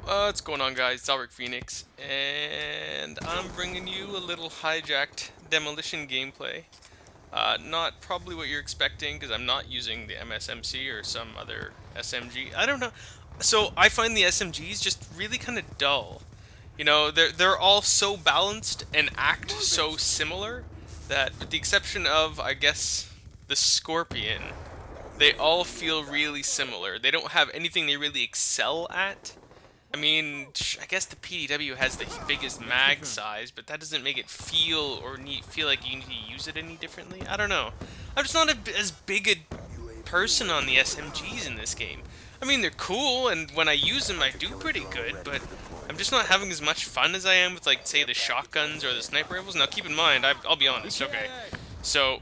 What's going on, guys? It's Alric Phoenix, and I'm bringing you a little hijacked demolition gameplay. Not probably what you're expecting, because I'm not using the MSMC or some other SMG. I don't know. So I find the SMGs just really kind of dull. You know, they're all so balanced and act so similar that, with the exception of, I guess, the Scorpion, they all feel really similar. They don't have anything they really excel at. I mean, I guess the PDW has the biggest mag size, but that doesn't make it feel feel like you need to use it any differently. I don't know. I'm just not as big a person on the SMGs in this game. I mean, they're cool, and when I use them, I do pretty good, but I'm just not having as much fun as I am with, like, say, the shotguns or the sniper rifles. Now, keep in mind, I'll be honest, okay. So,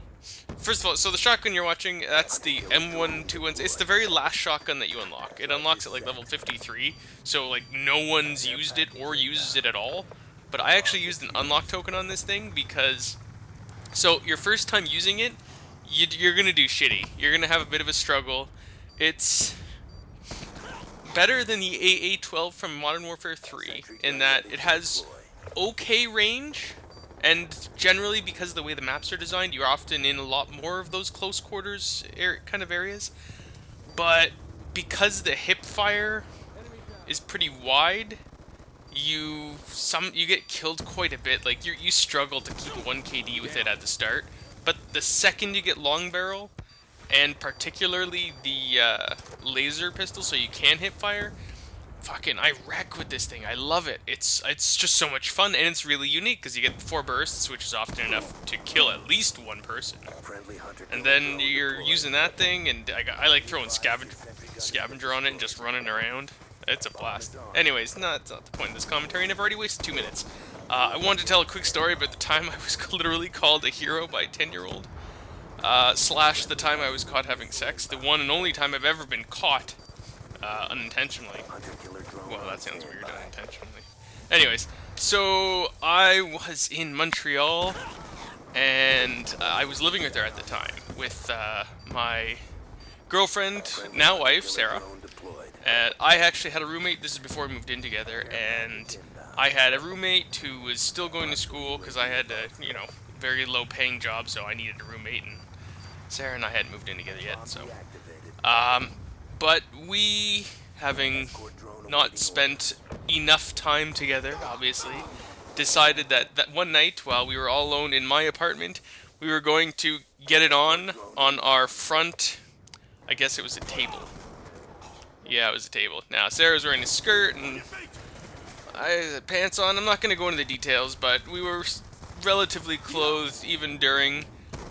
first of all, so the shotgun you're watching, that's the M121. It's the very last shotgun that you unlock. It unlocks at like level 53, so like no one's used it or uses it at all. But I actually used an unlock token on this thing because, so your first time using it, you're gonna do shitty. You're gonna have a bit of a struggle. It's better than the AA-12 from Modern Warfare 3 in that it has okay range. And generally, because of the way the maps are designed, you're often in a lot more of those close quarters kind of areas. But because the hip fire is pretty wide, you get killed quite a bit. Like you struggle to keep a 1 KD with it at the start. But the second you get long barrel, and particularly the laser pistol, so you can hip fire, fucking, I wreck with this thing. I love it. It's just so much fun, and it's really unique because you get 4 bursts, which is often enough to kill at least one person. And then you're using that thing, and I like throwing scavenger on it and just running around. It's a blast. Anyways, that's not the point of this commentary, and I've already wasted 2 minutes. I wanted to tell a quick story about the time I was literally called a hero by a 10-year-old. Slash the time I was caught having sex. The one and only time I've ever been caught. Unintentionally. Well, that sounds weird, unintentionally. Anyways, so I was in Montreal, and I was living with her at the time, with my girlfriend, now wife, Sarah. And I actually had a roommate, this is before we moved in together, and I had a roommate who was still going to school, because I had a, very low paying job, so I needed a roommate, and Sarah and I hadn't moved in together yet, so... But we, having not spent enough time together, obviously, decided that one night, while we were all alone in my apartment, we were going to get it on our front, I guess it was a table. Yeah, it was a table. Now, Sarah was wearing a skirt, and I had pants on. I'm not going to go into the details, but we were relatively clothed even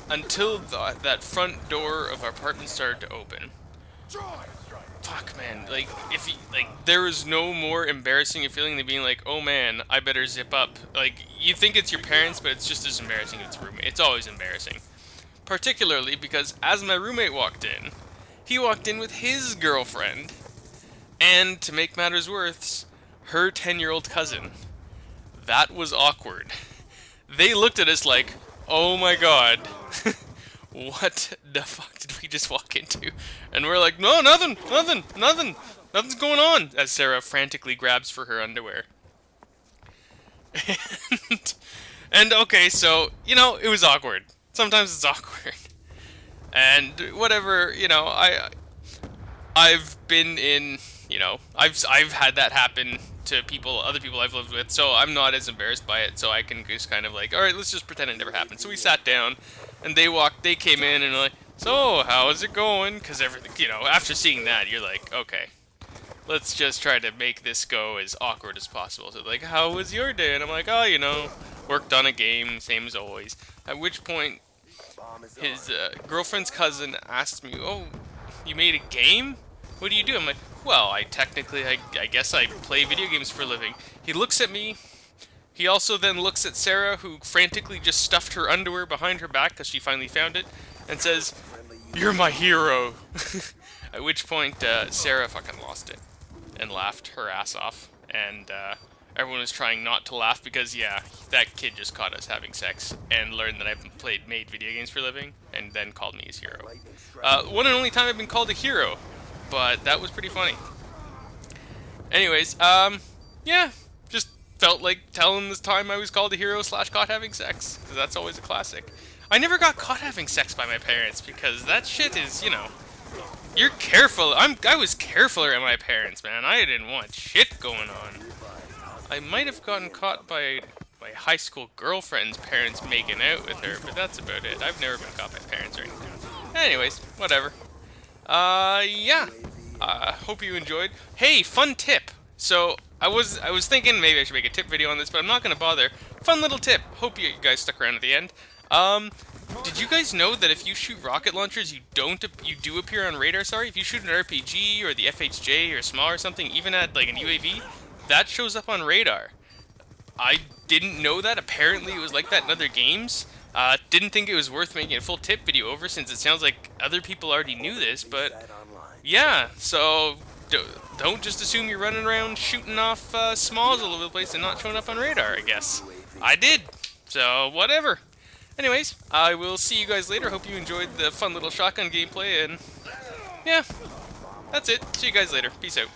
until that front door of our apartment started to open. Fuck, man, there is no more embarrassing a feeling than being like, oh man, I better zip up. Like, you think it's your parents, but it's just as embarrassing as its roommate. It's always embarrassing. Particularly because as my roommate walked in, he walked in with his girlfriend, and to make matters worse, her 10-year-old cousin. That was awkward. They looked at us like, oh my god. What the fuck did we just walk into? And we're like, no, nothing's going on, as Sarah frantically grabs for her underwear. And okay, so, it was awkward. Sometimes it's awkward. And whatever, I've been in, I've had that happen to other people I've lived with, so I'm not as embarrassed by it, so I can just kind of like, alright, let's just pretend it never happened. So we sat down, and they came in, and like, so, how is it going? Because everything, after seeing that, you're like, okay, let's just try to make this go as awkward as possible. So like, how was your day? And I'm like, oh, worked on a game, same as always. At which point, his girlfriend's cousin asked me, oh, you made a game? What do you do? I'm like, well, I guess I play video games for a living. He looks at me. He also then looks at Sarah, who frantically just stuffed her underwear behind her back because she finally found it, and says, "You're my hero." At which point, Sarah fucking lost it and laughed her ass off. And everyone was trying not to laugh because, yeah, that kid just caught us having sex and learned that I've made video games for a living, and then called me his hero. One and only time I've been called a hero, but that was pretty funny. Anyways, yeah, just felt like telling this time I was called a hero slash caught having sex, because that's always a classic. I never got caught having sex by my parents, because that shit is, you know, you're careful. I was carefuler than my parents, man. I didn't want shit going on. I might have gotten caught by my high school girlfriend's parents making out with her, but that's about it. I've never been caught by parents or anything. Anyways, whatever. Yeah. Hope you enjoyed. Hey, fun tip. So I was thinking maybe I should make a tip video on this, but I'm not gonna bother. Fun little tip. Hope you guys stuck around at the end. Did you guys know that if you shoot rocket launchers, you do appear on radar? Sorry, if you shoot an RPG or the FHJ or small or something, even at like an UAV, that shows up on radar. I didn't know that. Apparently, it was like that in other games. Didn't think it was worth making a full tip video over since it sounds like other people already knew this, but yeah, so don't just assume you're running around shooting off smalls all over the place and not showing up on radar, I guess. I did, so whatever. Anyways, I will see you guys later. Hope you enjoyed the fun little shotgun gameplay, and yeah, that's it. See you guys later. Peace out.